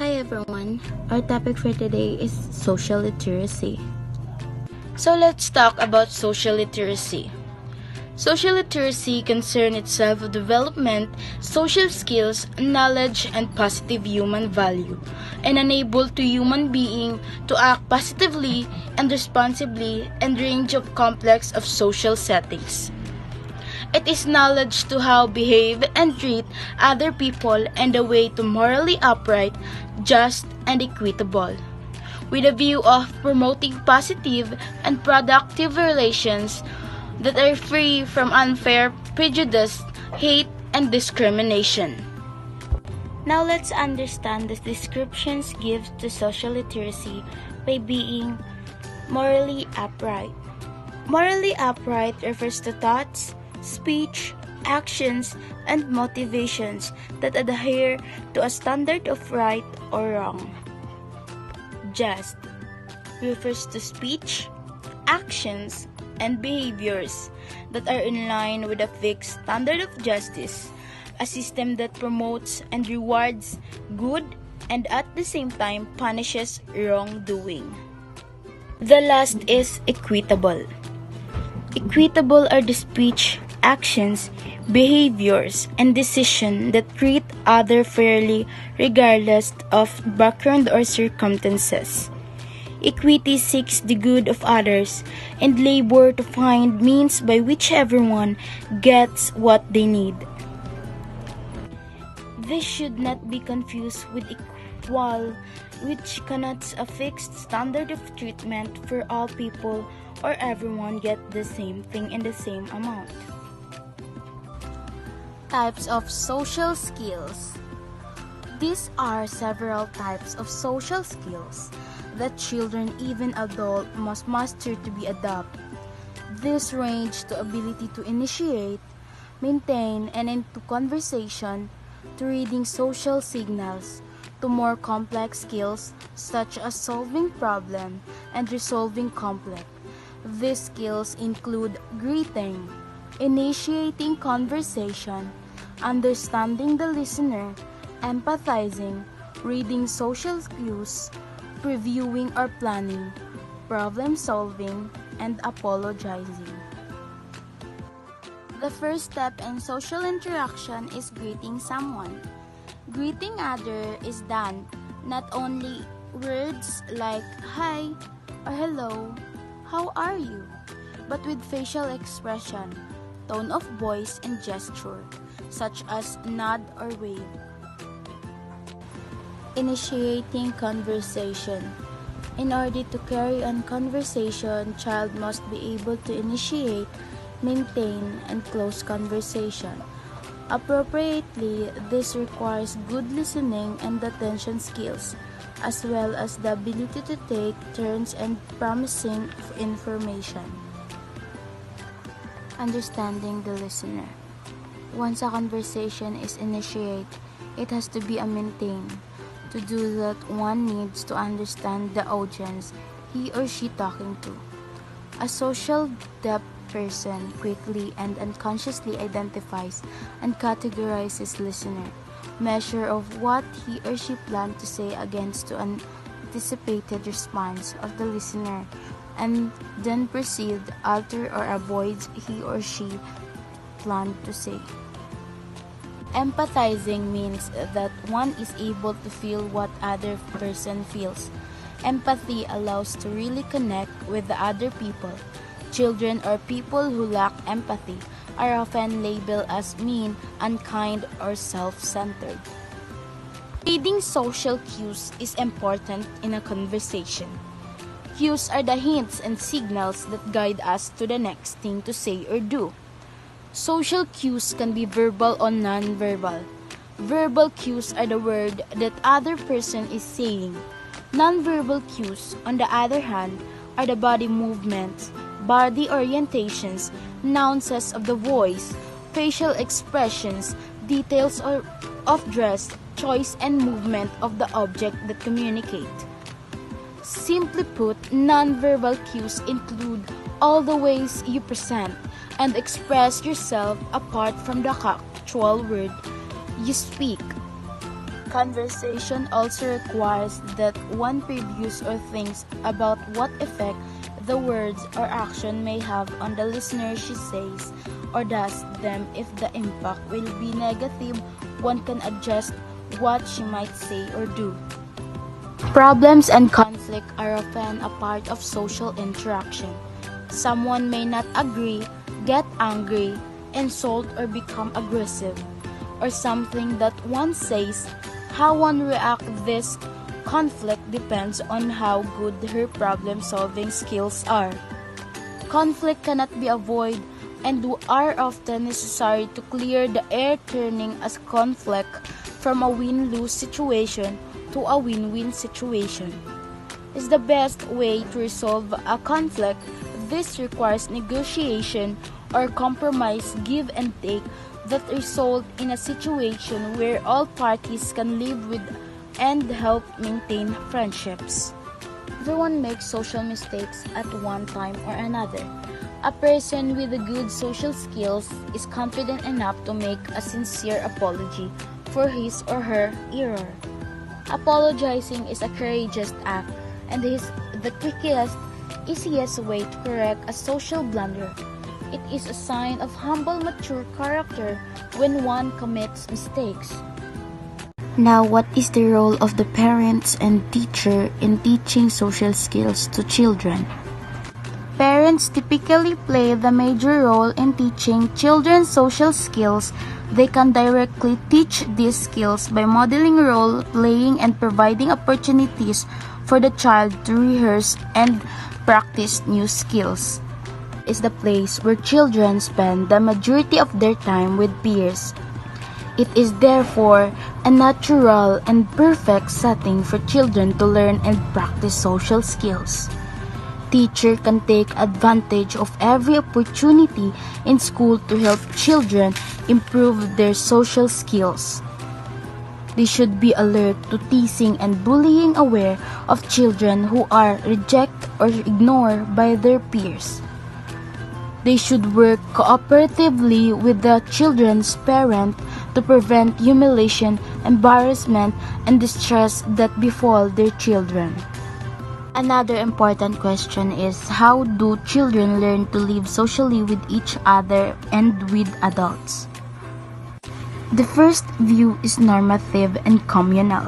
Hi everyone, our topic for today is social literacy. So let's talk about social literacy. Social literacy concerns itself with development, social skills, knowledge, and positive human value, and enable to human being to act positively and responsibly in range of complex of social settings. It is knowledge to how behave and treat other people and a way to morally upright, just, and equitable, with a view of promoting positive and productive relations that are free from unfair prejudice, hate, and discrimination. Now let's understand the descriptions given to social literacy by being morally upright. Morally upright refers to thoughts, speech, actions, and motivations that adhere to a standard of right or wrong. Just refers to speech, actions, and behaviors that are in line with a fixed standard of justice, a system that promotes and rewards good and at the same time punishes wrongdoing. The last is equitable. Equitable are the speech, actions, behaviors, and decisions that treat others fairly regardless of background or circumstances. Equity seeks the good of others and labor to find means by which everyone gets what they need. This should not be confused with equal, which connotes a fixed standard of treatment for all people or everyone get the same thing in the same amount. Types of social skills. These are several types of social skills that children, even adults, must master to be adept. These range to ability to initiate, maintain, and into conversation, to reading social signals, to more complex skills such as solving problems and resolving conflict. These skills include greeting, initiating conversation, understanding the listener, empathizing, reading social cues, previewing or planning, problem solving, and apologizing. The first step in social interaction is greeting someone. Greeting others is done not only words like hi or hello, how are you, but with facial expression, tone of voice, and gesture, such as nod or wave. Initiating conversation. In order to carry on conversation, child must be able to initiate, maintain, and close conversation. Appropriately, this requires good listening and attention skills, as well as the ability to take turns and promising information. Understanding the listener. Once a conversation is initiated, it has to be maintained. To do that, one needs to understand the audience he or she talking to. A social depth person quickly and unconsciously identifies and categorizes listener, measure of what he or she planned to say against to an anticipated response of the listener, and then proceed, alter or avoids he or she planned to say. Empathizing means that one is able to feel what other person feels. Empathy allows to really connect with the other people. Children or people who lack empathy are often labeled as mean, unkind, or self-centered. Reading social cues is important in a conversation. Cues are the hints and signals that guide us to the next thing to say or do. Social cues can be verbal or non-verbal. Verbal cues are the word that other person is saying. Non-verbal cues, on the other hand, are the body movements, body orientations, nuances of the voice, facial expressions, details of dress, choice, and movement of the object that communicate. Simply put, non-verbal cues include all the ways you present and express yourself apart from the actual word you speak. Conversation also requires that one previews or thinks about what effect the words or action may have on the listener she says or does them. If the impact will be negative, one can adjust what she might say or do. Problems and conflict are often a part of social interaction. Someone may not agree, get angry, insult, or become aggressive, or something that one says. How one reacts to this conflict depends on how good her problem-solving skills are. Conflict cannot be avoided and are often necessary to clear the air, turning a conflict from a win-lose situation to a win-win situation. Is the best way to resolve a conflict. This requires negotiation or compromise, give and take, that result in a situation where all parties can live with and help maintain friendships. Everyone makes social mistakes at one time or another. A person with good social skills is confident enough to make a sincere apology for his or her error. Apologizing is a courageous act and is the quickest, easiest way to correct a social blunder. It is a sign of humble, mature character when one commits mistakes. Now, what is the role of the parents and teacher in teaching social skills to children? Parents typically play the major role in teaching children social skills. They can directly teach these skills by modeling role playing and providing opportunities for the child to rehearse and practice new skills. Is the place where children spend the majority of their time with peers. It is therefore a natural and perfect setting for children to learn and practice social skills. Teacher can take advantage of every opportunity in school to help children improve their social skills. They should be alert to teasing and bullying, aware of children who are rejected or ignored by their peers. They should work cooperatively with the children's parent to prevent humiliation, embarrassment, and distress that befall their children. Another important question is, how do children learn to live socially with each other and with adults? The first view is normative and communal.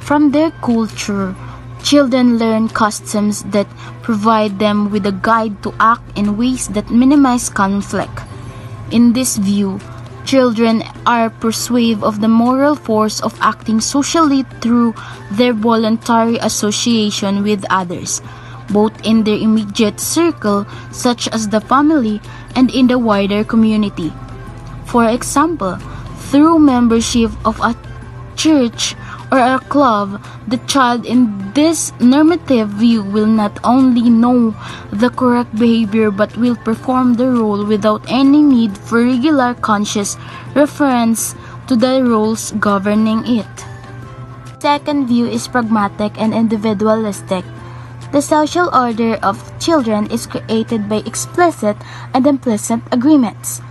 From their culture, children learn customs that provide them with a guide to act in ways that minimize conflict. In this view, children are persuaded of the moral force of acting socially through their voluntary association with others, both in their immediate circle, such as the family, and in the wider community. For example, through membership of a church or a club, the child in this normative view will not only know the correct behavior but will perform the role without any need for regular conscious reference to the rules governing it. Second view is pragmatic and individualistic. The social order of children is created by explicit and implicit agreements,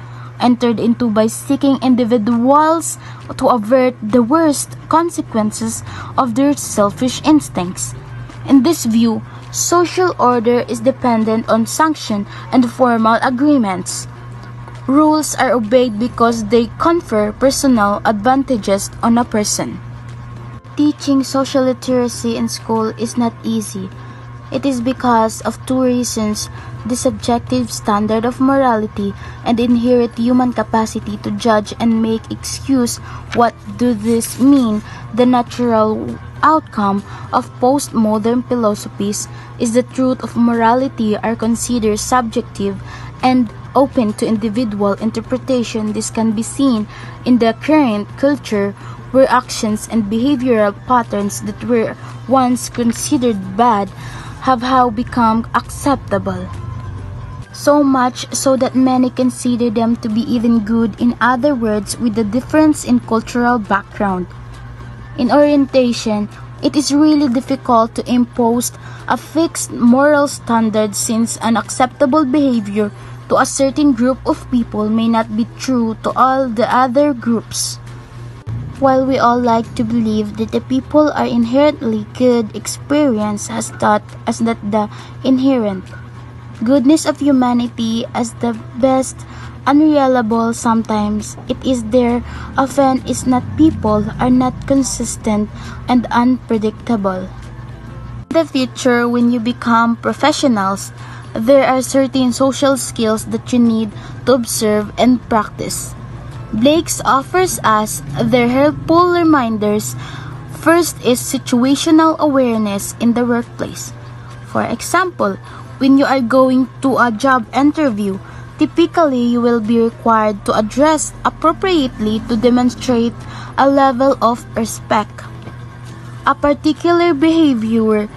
entered into by seeking individuals to avert the worst consequences of their selfish instincts. In this view, social order is dependent on sanction and formal agreements. Rules are obeyed because they confer personal advantages on a person. Teaching social literacy in school is not easy. It is because of two reasons: the subjective standard of morality and inherent human capacity to judge and make excuse. What do this mean? The natural outcome of postmodern philosophies is the truth of morality are considered subjective and open to individual interpretation. This can be seen in the current culture, where actions and behavioral patterns that were once considered bad have now become acceptable. So much so that many consider them to be even good. In other words, with the difference in cultural background. In orientation, it is really difficult to impose a fixed moral standard, since an acceptable behavior to a certain group of people may not be true to all the other groups. While we all like to believe that the people are inherently good, experience has taught us that the inherent goodness of humanity as the best unreliable. Sometimes it is there, often is not. People are not consistent and unpredictable. In the future, when you become professionals, there are certain social skills that you need to observe and practice. Blake's offers us their helpful reminders. First is situational awareness in the workplace. For example, when you are going to a job interview, typically you will be required to address appropriately to demonstrate a level of respect. A particular behavior